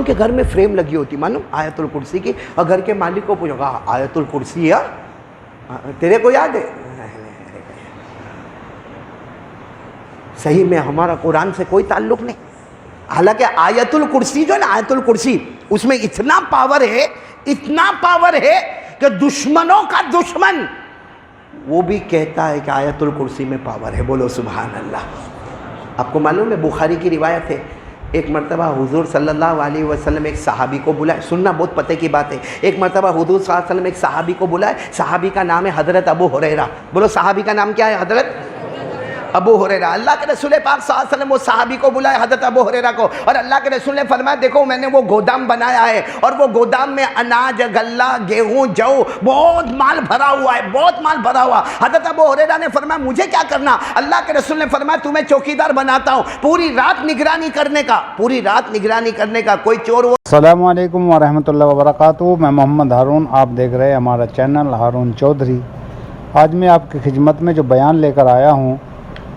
کے گھر میں فریم لگی ہوتی معلوم آیت الکرسی کی, اور گھر کے مالک کو پوچھو گا آیت الکرسی ہے تیرے کو یاد ہے؟ صحیح میں ہمارا قرآن سے کوئی تعلق نہیں. حالانکہ آیت الکرسی جو ہے نا, آیت الکرسی اس میں اتنا پاور ہے کہ دشمنوں کا دشمن وہ بھی کہتا ہے کہ آیت الکرسی میں پاور ہے. بولو سبحان اللہ. آپ کو معلوم ہے بخاری کی روایت ہے, ایک مرتبہ حضور صلی اللہ علیہ وسلم ایک صحابی کو بلائے, سننا بہت پتے کی بات ہے, ایک مرتبہ حضور صلی اللہ علیہ وسلم ایک صحابی کو بلائے, صحابی کا نام ہے حضرت ابو ہریرہ. بولو صحابی کا نام کیا ہے؟ حضرت ابو ہریرہ. اللہ کے رسول پاک صلی اللہ علیہ وسلم وہ صحابی کو بلائے, حضرت ابو ہریرہ کو, اور اللہ کے رسول نے فرمایا دیکھو میں نے وہ گودام بنایا ہے, اور وہ گودام میں اناج, غلہ, گیہوں, جو بہت مال بھرا ہوا ہے, بہت مال بھرا ہوا. حضرت ابو ہریرہ نے فرمایا مجھے کیا کرنا؟ اللہ کے رسول نے فرمایا تمہیں چوکیدار بناتا ہوں, پوری رات نگرانی کرنے کا, پوری رات نگرانی کرنے کا. کوئی چور وہ. السلام علیکم ورحمۃ اللہ وبرکاتہ. میں محمد ہارون, آپ دیکھ رہے ہیں ہمارا چینل ہارون چودھری. آج میں آپ کی خدمت میں جو بیان لے کر آیا ہوں,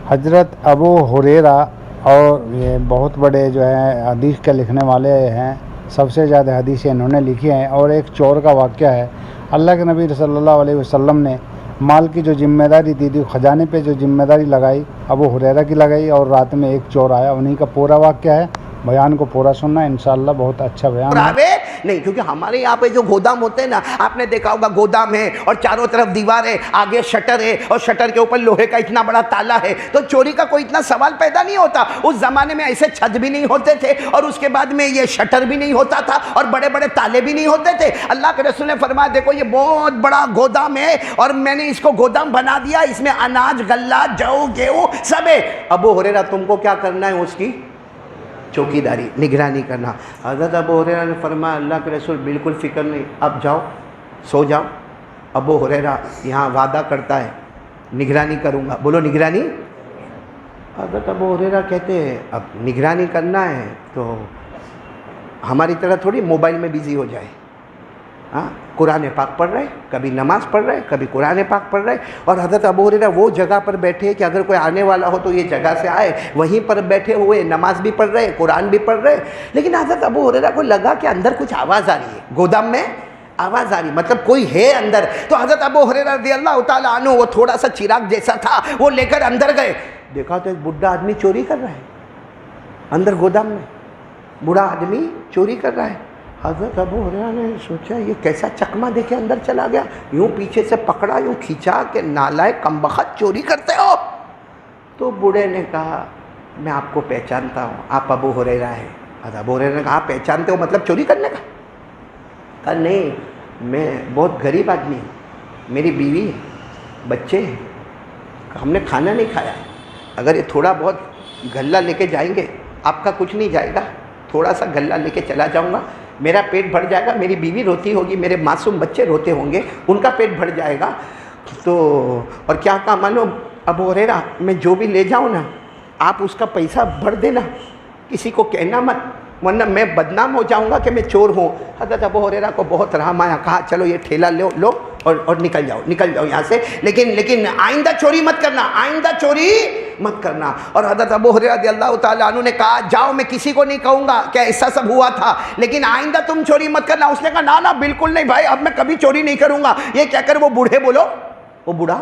حضرت ابو ہریرہ, اور یہ بہت بڑے جو ہیں حدیث کے لکھنے والے ہیں, سب سے زیادہ حدیثیں انہوں نے لکھی ہیں. اور ایک چور کا واقعہ ہے. اللہ کے نبی صلی اللہ علیہ وسلم نے مال کی جو ذمہ داری دی تھی, خزانے پہ جو ذمہ داری لگائی ابو ہریرہ کی لگائی, اور رات میں ایک چور آیا. انہی کا پورا واقعہ ہے. بیان کو پورا سننا انشاءاللہ, بہت اچھا بیان ہے. نہیں کیونکہ ہمارے یہاں پہ جو گودام ہوتے ہیں نا, آپ نے دیکھا ہوگا گودام ہے اور چاروں طرف دیوار ہے, آگے شٹر ہے, اور شٹر کے اوپر لوہے کا اتنا بڑا تالا ہے, تو چوری کا کوئی اتنا سوال پیدا نہیں ہوتا. اس زمانے میں ایسے چھت بھی نہیں ہوتے تھے, اور اس کے بعد میں یہ شٹر بھی نہیں ہوتا تھا, اور بڑے بڑے تالے بھی نہیں ہوتے تھے. اللہ کے رسول نے فرمایا دیکھو یہ بہت بڑا گودام ہے, اور میں نے اس کو گودام بنا دیا, اس میں اناج, غلہ, جو, گیہوں سب ہے. ابو ہریرہ تم کو کیا کرنا ہے؟ اس کی چوکیداری, نگرانی کرنا. حضرت ابو ہریرہ نے فرمایا اللہ کے رسول بالکل فکر نہیں, اب جاؤ سو جاؤ. ابو ہریرہ یہاں وعدہ کرتا ہے نگرانی کروں گا. بولو نگرانی. حضرت ابو ہریرہ کہتے ہیں اب نگرانی کرنا ہے تو ہماری طرح تھوڑی موبائل میں بیزی ہو جائے. ہاں, قرآن پاک پڑھ رہے, کبھی نماز پڑھ رہے, کبھی قرآن پاک پڑھ رہے. اور حضرت ابو ہریرہ وہ جگہ پر بیٹھے کہ اگر کوئی آنے والا ہو تو یہ جگہ سے آئے, وہیں پر بیٹھے ہوئے نماز بھی پڑھ رہے, قرآن بھی پڑھ رہے. لیکن حضرت ابو ہریرہ کو لگا کہ اندر کچھ آواز آ رہی ہے, گودام میں آواز آ رہی, مطلب کوئی ہے اندر. تو حضرت ابو ہریرہ رضی اللہ تعالیٰ عنہ, وہ تھوڑا سا چراغ جیسا تھا, وہ لے کر اندر گئے. دیکھا تو ایک بڈھا آدمی چوری کر رہا ہے اندر گودام میں, بوڑھا آدمی چوری کر رہا ہے. حضرت ابو ہریرہ نے سوچا یہ کیسا چکما دے کے اندر چلا گیا, یوں پیچھے سے پکڑا, یوں کھینچا کہ نالائق کمبخت چوری کرتے ہو. تو بوڑھے نے کہا میں آپ کو پہچانتا ہوں, آپ ابو ہریرہ ہیں. حضرت ابو ہریرہ نے کہا آپ پہچانتے ہو مطلب چوری کرنے کا؟ کہا نہیں, میں بہت غریب آدمی ہوں, میری بیوی ہے, بچے ہیں, ہم نے کھانا نہیں کھایا. اگر یہ تھوڑا بہت غلہ لے کے جائیں گے, آپ کا کچھ نہیں جائے گا, تھوڑا سا غلہ لے کے چلا جاؤں گا, میرا پیٹ بھر جائے گا, میری بیوی روتی ہوگی, میرے معصوم بچے روتے ہوں گے, ان کا پیٹ بھر جائے گا. تو اور کیا کہا معلوم, ابو ہریرہ میں جو بھی لے جاؤں نا آپ اس کا پیسہ بھر دینا, کسی کو کہنا مت, ورنہ میں بدنام ہو جاؤں گا کہ میں چور ہوں. حضرت ابو ہریرہ کو بہت رحم آیا, کہا چلو یہ ٹھیلا لو اور نکل جاؤ یہاں سے, لیکن آئندہ چوری مت کرنا, آئندہ چوری مت کرنا. اور حضرت ابو ہریرہ رضی اللہ تعالیٰ عنہ نے کہا جاؤ, میں کسی کو نہیں کہوں گا کہ ایسا سب ہوا تھا, لیکن آئندہ تم چوری مت کرنا. اس نے کہا نا بالکل نہیں بھائی, اب میں کبھی چوری نہیں کروں گا. یہ کہہ کر وہ بوڑھے بولو, وہ بوڑھا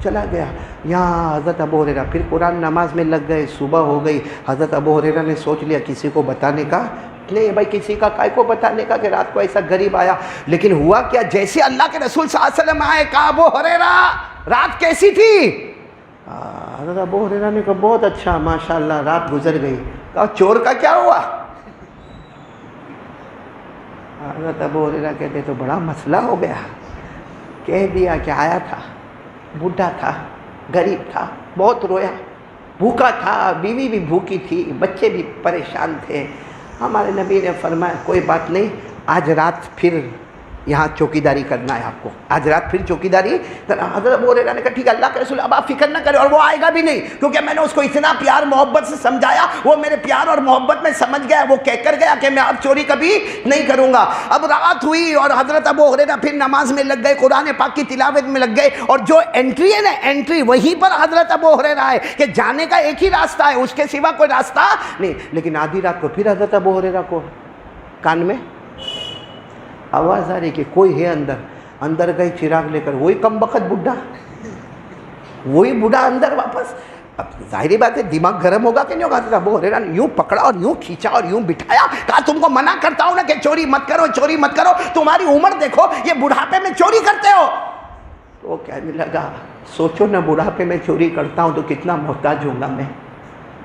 چلا گیا. یہاں حضرت ابو ہریرہ پھر قرآن نماز میں لگ گئے. صبح ہو گئی. حضرت ابو ہریرہ نے سوچ لیا کسی کو بتانے کا نہیں بھائی, کسی کا کائے کو بتانے کا کہ رات کو ایسا غریب آیا. لیکن ہوا کیا, جیسے اللہ کے رسول صلی اللہ علیہ وسلم آئے, کہا ابو ہریرہ رات کیسی تھی؟ حضرت ابو ہریرہ نے کہا بہت اچھا, ماشاءاللہ, رات گزر گئی. کہا چور کا کیا ہوا؟ حضرت ابو ہریرہ کہتے تو بڑا مسئلہ ہو گیا. کہہ دیا کہ آیا تھا, بوڑھا تھا, غریب تھا, بہت رویا, بھوکا تھا, بیوی بھی بھوکی تھی, بچے بھی پریشان تھے. ہمارے نبی نے فرمایا کوئی بات نہیں, آج رات پھر یہاں چوکیداری کرنا ہے آپ کو, آج رات پھر چوکیداری کرنا. حضرت ابو ہریرہ نے کہا ٹھیک ہے اللہ کے رسول, اب آپ فکر نہ کریں, اور وہ آئے گا بھی نہیں کیونکہ میں نے اس کو اتنا پیار محبت سے سمجھایا, وہ میرے پیار اور محبت میں سمجھ گیا, وہ کہہ کر گیا کہ میں اب چوری کبھی نہیں کروں گا. اب رات ہوئی اور حضرت ابو ہریرہ پھر نماز میں لگ گئے, قرآن پاک کی تلاوت میں لگ گئے. اور جو انٹری ہے نا, انٹری وہیں پر حضرت ابو ہریرہ ہے کہ جانے کا ایک ہی راستہ ہے, اس کے سوا کوئی راستہ نہیں. لیکن آدھی رات کو پھر حضرت ابو ہریرہ کو کان میں آواز آ رہی کہ کوئی ہے اندر. اندر گئے چراغ لے کر, وہی کم بخت بڈھا, وہی بوڑھا اندر واپس. اب ظاہری بات ہے دماغ گرم ہوگا کہ نہیں ہوگا. ابو ہریرہ نے یوں پکڑا اور یوں کھینچا اور یوں بٹھایا, کہا تم کو منع کرتا ہوں نا کہ چوری مت کرو, چوری مت کرو, تمہاری عمر دیکھو, یہ بڑھاپے میں چوری کرتے ہو. تو وہ کہنے لگا سوچو نا, بڑھاپے میں چوری کرتا ہوں تو کتنا محتاج ہوں گا میں,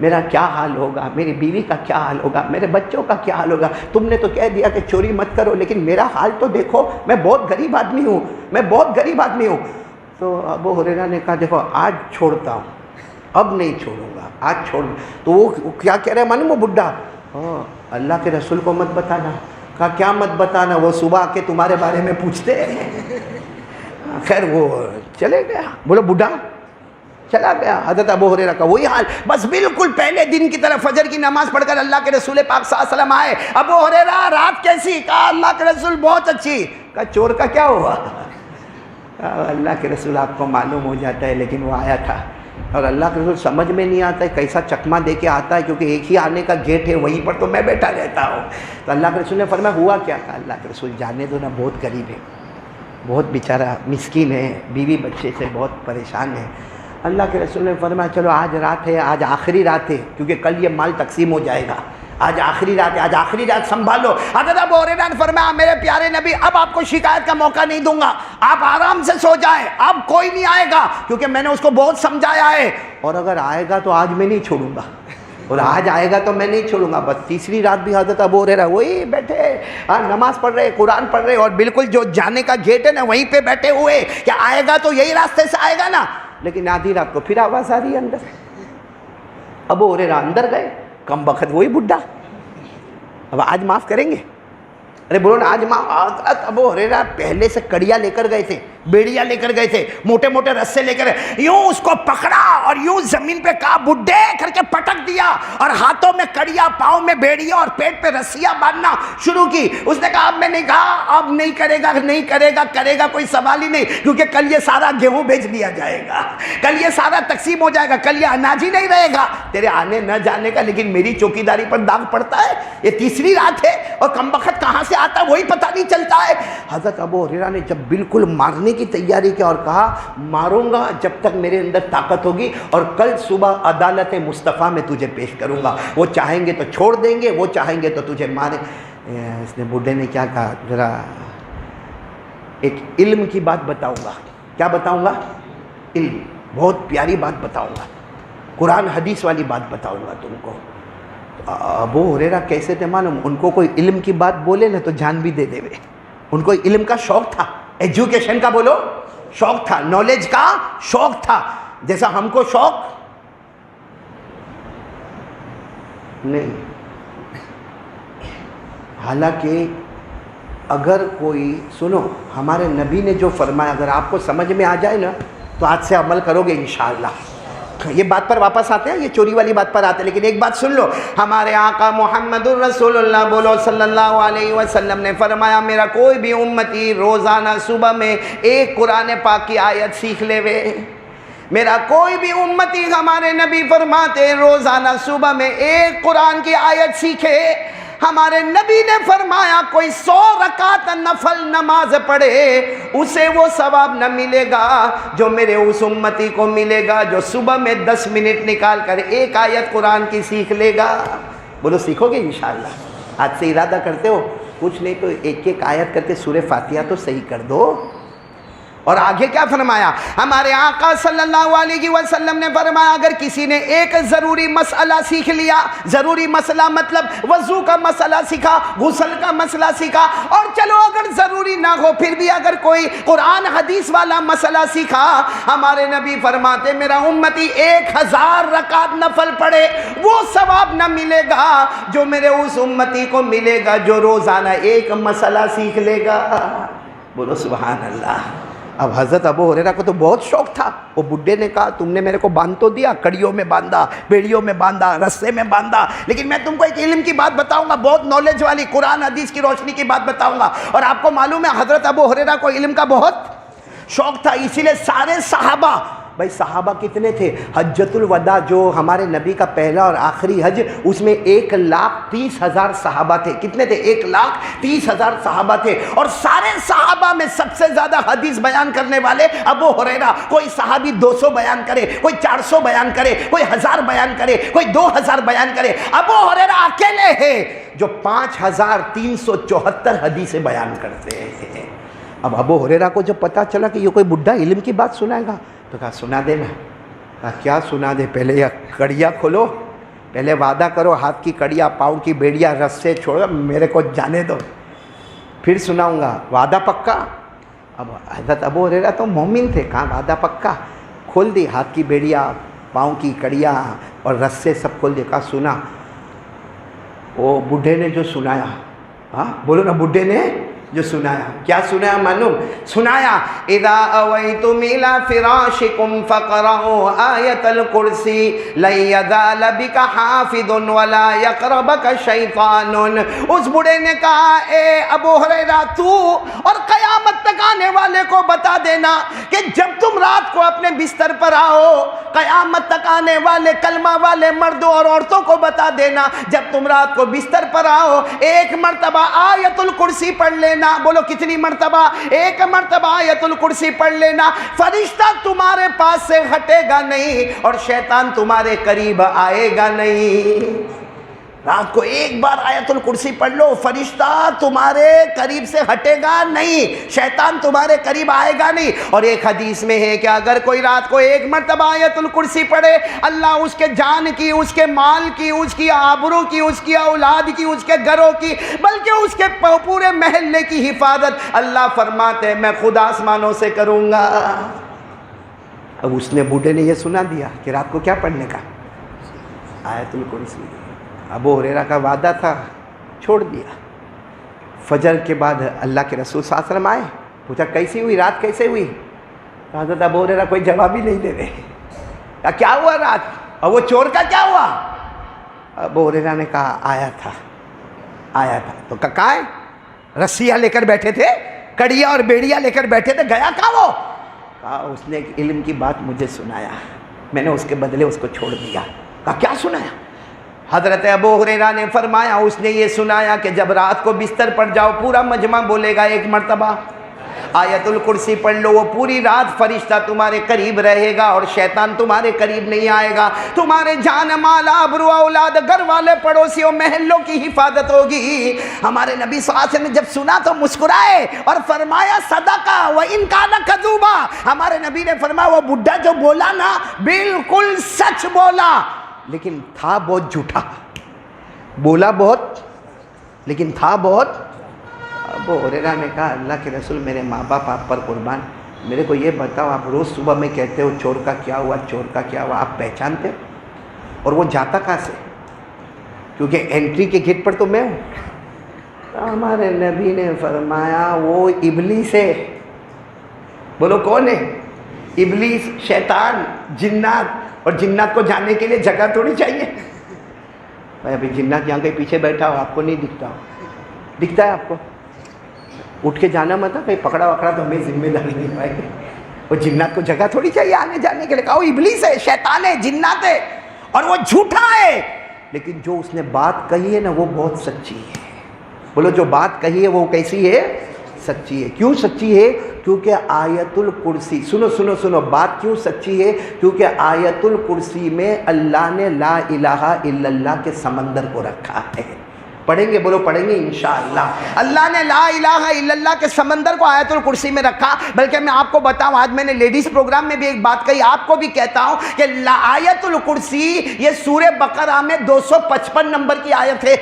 میرا کیا حال ہوگا, میری بیوی کا کیا حال ہوگا, میرے بچوں کا کیا حال ہوگا. تم نے تو کہہ دیا کہ چوری مت کرو, لیکن میرا حال تو دیکھو, میں بہت غریب آدمی ہوں, میں بہت غریب آدمی ہوں. تو ابو ہریرہ نے کہا دیکھو آج چھوڑتا ہوں, اب نہیں چھوڑوں گا, آج چھوڑ. تو وہ کیا کہہ رہے معلوم, وہ بڈھا, اللہ کے رسول کو مت بتانا. کہا کیا مت بتانا, وہ صبح آ کے تمہارے بارے میں پوچھتے ہیں. خیر وہ چلے گیا, بولو بڈھا چلا گیا. حضرت ابو ہریرہ کا وہی حال, بس بالکل پہلے دن کی طرح فجر کی نماز پڑھ کر اللہ کے رسول پاک صلی اللہ علیہ وسلم آئے. ابو ہریرہ رات کیسی؟ کہا اللہ کے رسول بہت اچھی. کہا چور کا کیا ہوا؟ اللہ کے رسول آپ کو معلوم ہو جاتا ہے, لیکن وہ آیا تھا اور اللہ کے رسول سمجھ میں نہیں آتا ہے کیسا چکما دے کے آتا ہے, کیونکہ ایک ہی آنے کا گیٹ ہے, وہیں پر تو میں بیٹھا رہتا ہوں. تو اللہ کے رسول نے فرمایا ہوا کیا؟ کہا اللہ کے رسول جانے دو نا, بہت غریب ہے, بہت بیچارہ مسکین ہے, بیوی بچے سے بہت پریشان ہے. اللہ کے رسول نے فرمایا چلو آج رات ہے, آج آخری رات ہے, کیونکہ کل یہ مال تقسیم ہو جائے گا, آج آخری رات ہے, آج آخری رات سنبھالو. حضرت ابو ہریرہ نے فرمایا میرے پیارے نبی اب آپ کو شکایت کا موقع نہیں دوں گا, آپ آرام سے سو جائیں, اب کوئی نہیں آئے گا, کیونکہ میں نے اس کو بہت سمجھایا ہے, اور اگر آئے گا تو آج میں نہیں چھوڑوں گا, اور آج آئے گا تو میں نہیں چھوڑوں گا. بس تیسری رات بھی حضرت ابو ہریرہ وہی بیٹھے, نماز پڑھ رہے, قرآن پڑھ رہے, اور بالکل جو جانے کا گیٹ ہے نا وہیں پہ بیٹھے ہوئے کہ آئے گا تو یہی راستے سے آئے گا نا. لیکن آدھی رات کو پھر آواز آ رہی ہے اندر. ابو ہریرہ اندر گئے, کم بخت وہی بڈھا. اب آج معاف کریں گے؟ ارے بولو نا آج معاف. ابو ہریرہ پہلے سے کڑیا لے کر گئے تھے, بیڑیاں لے کر گئے تھے, موٹے موٹے رسے لے کر, یوں اس کو پکڑا اور یوں زمین پہ کہا بڈھے کر کے پٹک دیا, اور ہاتھوں میں کڑیا, پاؤں میں بیڑیاں, اور پیٹ پہ رسیاں باندھنا شروع کی. اس نے کہا اب میں نے کہا اب نہیں کرے گا, نہیں کرے گا, کرے گا کوئی سوال ہی نہیں, کیونکہ کل یہ سارا گیہوں بیچ دیا جائے گا, کل یہ سارا تقسیم ہو جائے گا, کل یہ اناج ہی نہیں رہے گا تیرے آنے نہ جانے کا. لیکن میری چوکیداری پر داغ پڑتا ہے, یہ تیسری رات ہے اور کم بخت کہاں سے آتا ہے وہی پتہ نہیں چلتا ہے. حضرت ابو ہریرہ نے جب بالکل مارنے کی تیاری کی اور کہا ماروں گا جب تک میرے اندر طاقت ہوگی, اور کل صبح عدالت مصطفیٰ میں تجھے پیش کروں گا, وہ چاہیں گے تو چھوڑ دیں گے, وہ چاہیں گے تو تجھے ماریں. اس نے بڈھے نے کیا کہا, ذرا ایک علم کی بات بتاؤں گا. کیا بتاؤں گا؟ علم, بہت پیاری بات بتاؤں گا, قرآن حدیث والی بات بتاؤں گا تم کو. ابو ہریرہ کیسے تھے معلوم, ان کو کوئی علم کی بات بولے نا تو جان بھی دے دے. ان کو علم کا شوق تھا, ایجوکیشن کا بولو شوق تھا, نالج کا شوق تھا, جیسا ہم کو شوق نہیں. حالانکہ اگر کوئی سنو, ہمارے نبی نے جو فرمایا اگر آپ کو سمجھ میں آ جائے نا تو آج سے عمل کرو گے انشاءاللہ. یہ بات پر واپس آتے ہیں, یہ چوری والی بات پر آتے ہیں, لیکن ایک بات سن لو, ہمارے آقا محمد الرسول اللہ بولو صلی اللہ علیہ وسلم نے فرمایا میرا کوئی بھی امتی روزانہ صبح میں ایک قرآن پاک کی آیت سیکھ لے وے. میرا کوئی بھی امتی, ہمارے نبی فرماتے روزانہ صبح میں ایک قرآن کی آیت سیکھے. ہمارے نبی نے فرمایا کوئی 100 رکعت نفل نماز پڑھے اسے وہ ثواب نہ ملے گا جو میرے اس امتی کو ملے گا جو صبح میں 10 منٹ نکال کر ایک آیت قرآن کی سیکھ لے گا. بولو سیکھو گے انشاءاللہ؟ آج سے ارادہ کرتے ہو؟ کچھ نہیں تو ایک ایک آیت کر کے سورہ فاتحہ تو صحیح کر دو. اور آگے کیا فرمایا ہمارے آقا صلی اللہ علیہ وسلم نے فرمایا اگر کسی نے ایک ضروری مسئلہ سیکھ لیا, ضروری مسئلہ مطلب وضو کا مسئلہ سیکھا, غسل کا مسئلہ سیکھا, اور چلو اگر ضروری نہ ہو پھر بھی اگر کوئی قرآن حدیث والا مسئلہ سیکھا, ہمارے نبی فرماتے میرا امتی 1000 رکعت نفل پڑھے وہ ثواب نہ ملے گا جو میرے اس امتی کو ملے گا جو روزانہ ایک مسئلہ سیکھ لے گا. بولو سبحان اللہ. اب حضرت ابو ہریرہ کو تو بہت شوق تھا. وہ بڈھے نے کہا تم نے میرے کو باندھ تو دیا, کڑیوں میں باندھا, بیڑیوں میں باندھا, رسے میں باندھا, لیکن میں تم کو ایک علم کی بات بتاؤں گا, بہت نالج والی, قرآن حدیث کی روشنی کی بات بتاؤں گا. اور آپ کو معلوم ہے حضرت ابو ہریرہ کو علم کا بہت شوق تھا, اسی لیے سارے صحابہ بھائی صحابہ کتنے تھے؟ حجۃ الوداع جو ہمارے نبی کا پہلا اور آخری حج، اس میں 1,30,000 صحابہ تھے۔ کتنے تھے؟ 1,30,000 صحابہ تھے، اور سارے صحابہ میں سب سے زیادہ حدیث بیان کرنے والے ابو ہریرہ۔ کوئی صحابی 200 بیان کرے، کوئی 400 بیان کرے، کوئی 1000 بیان کرے، کوئی 2000 بیان کرے، ابو ہریرہ اکیلے ہیں جو 5374 حدیثیں بیان کرتے ہیں۔ اب ابو ہریرہ کو جب پتا چلا کہ یہ کوئی بڈھا علم کی بات سنائے گا تو کہا سنا دینا۔ کہا کیا سنا دے؟ پہلے یہ کڑیا کھولو، پہلے وعدہ کرو، ہاتھ کی کڑیا، پاؤں کی بیڑیاں رسے چھوڑو، میرے کو جانے دو، پھر سناؤں گا۔ وعدہ پکا؟ اب حضرت ابو ہریرہ تو مومن تھے، کہاں وعدہ پکا؟ کھول دی ہاتھ کی بیڑیاں، پاؤں کی کڑیاں اور رسے سب کھول دی۔ کہا سنا۔ وہ بڈھے نے جو سنایا، ہاں بولو نا، بڈھے نے جو سنایا، کیا سنایا معلوم؟ سنایا اذا اویتم الى فراشکم فقرؤوا آیۃ الکرسی لن یزال بک حافظ ولا یقربک شیطان۔ اس بوڑھے نے کہا اے ابو ہریرہ تو اور قیامت تک آنے والے کو بتا دینا کہ جب تم رات کو اپنے بستر پر آؤ، قیامت تک آنے والے کلمہ والے مردوں اور عورتوں کو بتا دینا، جب تم رات کو بستر پر آؤ ایک مرتبہ آیت الکرسی پڑھ لینا۔ بولو کتنی مرتبہ؟ ایک مرتبہ آیت الکرسی پڑھ لینا، فرشتہ تمہارے پاس سے ہٹے گا نہیں اور شیطان تمہارے قریب آئے گا نہیں۔ رات کو ایک بار آیت الکرسی پڑھ لو، فرشتہ تمہارے قریب سے ہٹے گا نہیں، شیطان تمہارے قریب آئے گا نہیں۔ اور ایک حدیث میں ہے کہ اگر کوئی رات کو ایک مرتبہ آیت الکرسی پڑھے، اللہ اس کے جان کی، اس کے مال کی، اس کی آبرو کی، اس کی اولاد کی، اس کے گھروں کی، بلکہ اس کے پورے محلے کی حفاظت اللہ فرماتے ہیں میں خود آسمانوں سے کروں گا۔ اب اس نے بوڑھے نے یہ سنا دیا کہ رات کو کیا پڑھنے کا؟ آیت الکرسی۔ ابو ہریرہ کا وعدہ تھا، چھوڑ دیا۔ فجر کے بعد اللہ کے رسول صلی اللہ علیہ وسلم آئے، پوچھا کیسی ہوئی رات، کیسے ہوئی؟ حضرت ابو ہریرہ کوئی جواب ہی نہیں دے رہے۔ کہا کیا ہوا رات؟ اور وہ چور کا کیا ہوا؟ ابو ہریرہ نے کہا آیا تھا۔ تو کہاں ہے؟ رسیاں لے کر بیٹھے تھے، کڑیاں اور بیڑیاں لے کر بیٹھے تھے، گیا کہاں وہ؟ کہا اس نے ایک علم کی بات مجھے سنایا، میں نے اس کے بدلے اس کو چھوڑ دیا۔ کہا کیا سنایا؟ حضرت ابو ہریرہ نے فرمایا اس نے یہ سنایا کہ جب رات کو بستر پر جاؤ، پورا مجمع بولے گا ایک مرتبہ آیت الکرسی پڑھ لو، وہ پوری رات فرشتہ تمہارے قریب رہے گا اور شیطان تمہارے قریب نہیں آئے گا، تمہارے جان مال آبرو اولاد گھر والے پڑوسیوں محلوں کی حفاظت ہوگی۔ ہمارے نبی صلی اللہ علیہ وسلم نے جب سنا تو مسکرائے اور فرمایا صدقہ وَإِنْ كَانَ كَذُوبًا۔ ہمارے نبی نے فرمایا وہ بڈھا جو بولا نا بالکل سچ بولا، لیکن تھا بہت جھوٹا، بولا بہت لیکن تھا بہت۔ ابو ہریرہ نے کہا اللہ کے رسول میرے ماں باپ آپ پر قربان، میرے کو یہ بتاؤ آپ روز صبح میں کہتے ہو چور کا کیا ہوا، چور کا کیا ہوا، آپ پہچانتے ہو؟ اور وہ جاتا کہاں سے؟ کیونکہ انٹری کے گیٹ پر تو میں ہوں۔ ہمارے نبی نے فرمایا وہ ابلیس ہے۔ بولو کون ہے؟ ابلیس، شیطان، جنات، اور جنات کو جانے کے لیے جگہ تھوڑی چاہیے۔ بھائی ابھی جنات یہاں کہیں پیچھے بیٹھا ہو، آپ کو نہیں دکھتا ہو، دکھتا ہے آپ کو؟ اٹھ کے جانا مت، کہیں پکڑا وکڑا تو ہمیں ذمہ داری نہیں پائے گی۔ وہ جنات کو جگہ تھوڑی چاہیے آنے جانے کے لیے۔ کہا وہ ابلیس ہے، شیطان ہے، جنات ہے، اور وہ جھوٹا ہے، لیکن جو اس نے بات کہی ہے نا وہ بہت سچی ہے۔ بولو جو بات کہی ہے وہ کیسی ہے؟ سچی ہے۔ کیوں سچی ہے؟ کیونکہ آیت الکرسی، سنو سنو سنو، بات کیوں سچی ہے؟ کیونکہ آیت الکرسی میں اللہ نے لا الہ الا اللہ کے سمندر کو رکھا ہے۔ پڑھیں گے؟ بولو پڑھیں گے انشاءاللہ۔ اللہ نے لا الہ الا اللہ کے سمندر کو آیت الکرسی میں رکھا۔ بلکہ میں آپ کو بتاؤں، آج میں نے لیڈیز پروگرام میں بھی ایک بات کہی، آپ کو بھی کہتا ہوں کہ آیت الکرسی یہ سورہ بقرہ میں 255 نمبر کی آیت ہے۔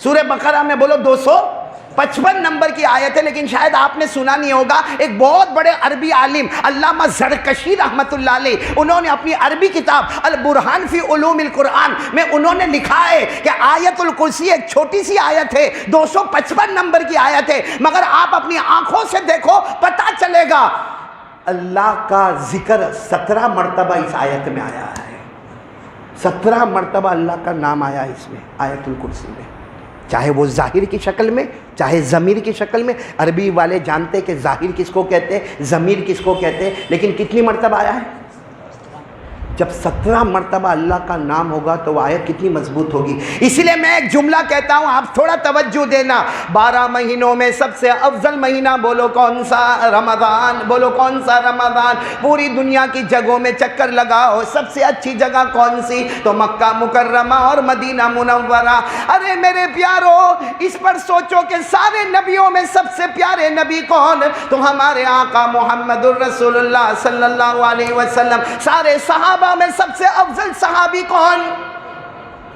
سورہ بقرہ میں بولو 255 نمبر کی آیت ہے، لیکن شاید آپ نے سنا نہیں ہوگا۔ ایک بہت بڑے عربی عالم علامہ زرکشی رحمۃ اللہ علیہ، انہوں نے اپنی عربی کتاب البرہان فی علوم القرآن میں انہوں نے لکھا ہے کہ آیت الکرسی ایک چھوٹی سی آیت ہے، 255 نمبر کی آیت ہے، مگر آپ اپنی آنکھوں سے دیکھو پتہ چلے گا اللہ کا ذکر 17 مرتبہ اس آیت میں آیا ہے۔ 17 مرتبہ اللہ کا نام آیا اس میں، آیت الکرسی میں، چاہے وہ ظاہر کی شکل میں، چاہے ضمیر کی شکل میں۔ عربی والے جانتے کہ ظاہر کس کو کہتے ہیں، ضمیر کس کو کہتے ہیں، لیکن کتنی مرتبہ آیا ہے؟ جب 17 مرتبہ اللہ کا نام ہوگا تو وہ آیت کتنی مضبوط ہوگی. اسی لیے میں ایک جملہ کہتا ہوں, آپ تھوڑا توجہ دینا. 12 مہینوں میں سب سے افضل مہینہ بولو کون سا؟ رمضان. بولو کون سا؟ رمضان. پوری دنیا کی جگہوں میں چکر لگاؤ, سب سے اچھی جگہ کون سی؟ تو مکہ مکرمہ اور مدینہ منورہ. ارے میرے پیارو, اس پر سوچو کہ سارے نبیوں میں سب سے پیارے نبی کون؟ تو ہمارے آقا محمد الرسول اللہ صلی اللہ علیہ وسلم. سارے صحابہ میں سب سے افضل صحابی کون؟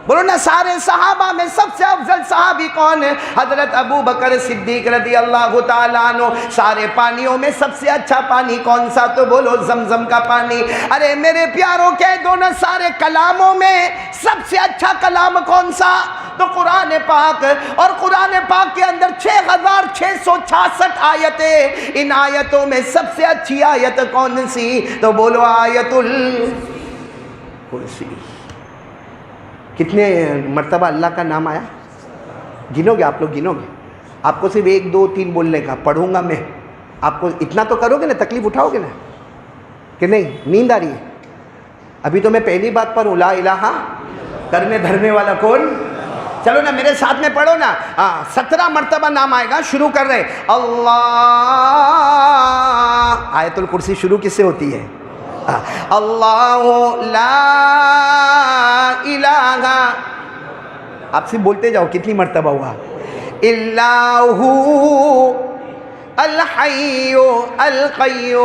بولو نا, سارے صحابہ میں سب سے افضل صحابی کون ہے؟ حضرت ابو بکر صدیق رضی اللہ تعالیٰ عنہ. سارے پانیوں میں سب سے اچھا پانی کون سا؟ تو بولو زمزم کا پانی. ارے میرے پیاروں کہہ دو نا, سارے کلاموں میں سب سے اچھا کلام کون سا؟ تو قرآن پاک. اور قرآن پاک کے اندر 6666 آیتیں. ان آیتوں میں سب سے اچھی آیت کون سی؟ تو بولو آیت الکرسی. کتنے مرتبہ اللہ کا نام آیا؟ گنو گے آپ لوگ؟ گنو گے؟ آپ کو صرف 1 2 3 بولنے کا. پڑھوں گا میں, آپ کو اتنا تو کرو گے نا, تکلیف اٹھاؤ گے نا کہ نہیں؟ نیند آ رہی ہے؟ ابھی تو میں پہلی بات پر ہوں, لا الہ کرنے دھرنے والا کون؟ چلو نا میرے ساتھ میں پڑھو نا. 17 مرتبہ نام آئے گا. شروع کر رہے اللہ. آیت الکرسی شروع کس سے ہوتی ہے؟ اللہ لا الہ. آپ سے بولتے جاؤ کتنی مرتبہ ہوا؟ الا ہو الحی القیوم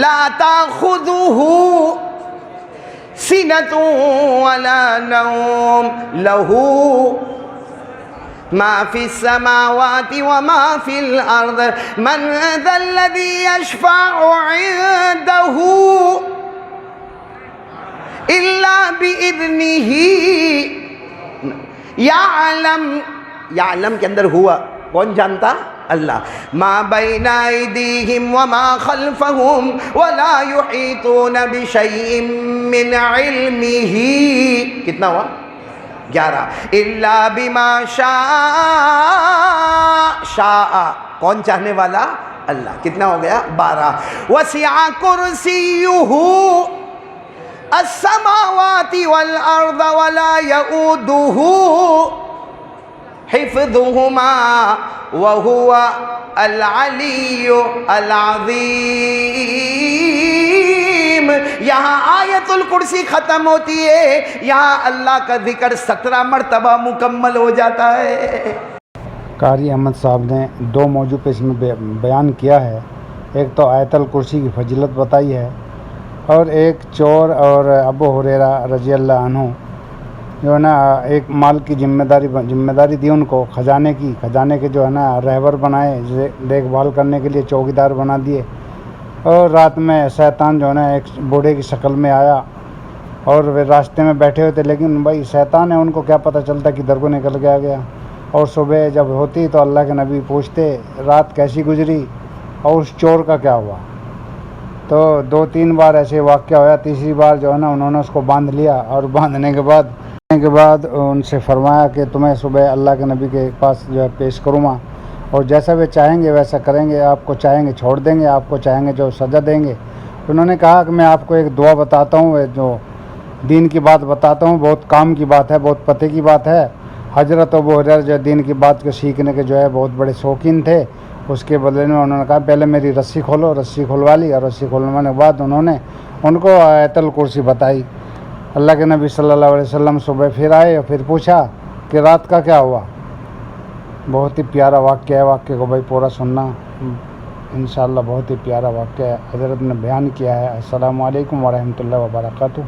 لا تاخذہ سنۃ ولا نوم لہ ما فی السماوات وما فی الارض من ذا الذی یشفع عنده الا باذنہ. یعلم کے اندر ہوا کون جانتا؟ اللہ. ما بین ایدیہم وما خلفہم ولا یحیطون بشیء من علمہ. کتنا ہوا؟ 11. الا بما شاء. کون چاہنے والا؟ اللہ. کتنا ہو گیا؟ 12. وسع کرسیہ السماوات والارض ولا یؤودہ حفظہما وہو العلی العظیم. یہاں آیت الکرسی ختم ہوتی ہے, یہاں اللہ کا ذکر 17 مرتبہ مکمل ہو جاتا ہے. قاری احمد صاحب نے 2 موضوع پہ اس میں بیان کیا ہے. ایک تو آیت الکرسی کی فضیلت بتائی ہے, اور ایک چور اور ابو ہریرہ رضی اللہ عنہ جو ہے نا ایک مال کی ذمہ داری دی ان کو, خزانے کے جو ہے نا رہبر بنائے, دیکھ بھال کرنے کے لیے چوکیدار بنا دیے. اور رات میں شیطان جو ہے نا ایک بوڑھے کی شکل میں آیا, اور وہ راستے میں بیٹھے ہوئے تھے, لیکن بھائی شیطان ہے, ان کو کیا پتہ چلتا کہ در کو نکل گیا. اور صبح جب ہوتی تو اللہ کے نبی پوچھتے رات کیسی گزری اور اس چور کا کیا ہوا. تو 2-3 بار ایسے واقعہ ہوا. تیسری بار جو ہے نا انہوں نے اس کو باندھ لیا, اور باندھنے کے بعد ان سے فرمایا کہ تمہیں صبح اللہ کے نبی کے پاس جو ہے پیش کروں گا, اور جیسا وہ چاہیں گے ویسا کریں گے. آپ کو چاہیں گے چھوڑ دیں گے, آپ کو چاہیں گے جو سزا دیں گے. انہوں نے کہا کہ میں آپ کو ایک دعا بتاتا ہوں, جو دین کی بات بتاتا ہوں, بہت کام کی بات ہے, بہت پتے کی بات ہے. حضرت ابو ہریرہ جو دین کی بات کو سیکھنے کے جو ہے بہت بڑے شوقین تھے. اس کے بدلے میں انہوں نے کہا پہلے میری رسی کھولو. رسی کھلوا لی, اور رسی کھولوانے کے بعد انہوں نے ان کو آیت الکرسی بتائی. اللہ کے نبی صلی اللہ علیہ وسلم صبح پھر آئے اور پھر پوچھا کہ رات کا کیا ہوا. بہت ہی پیارا واقعہ ہے. واقعے کو بھائی پورا سننا انشاءاللہ. بہت ہی پیارا واقعہ ہے, حضرت نے بیان کیا ہے. السلام علیکم ورحمۃ اللہ وبرکاتہ.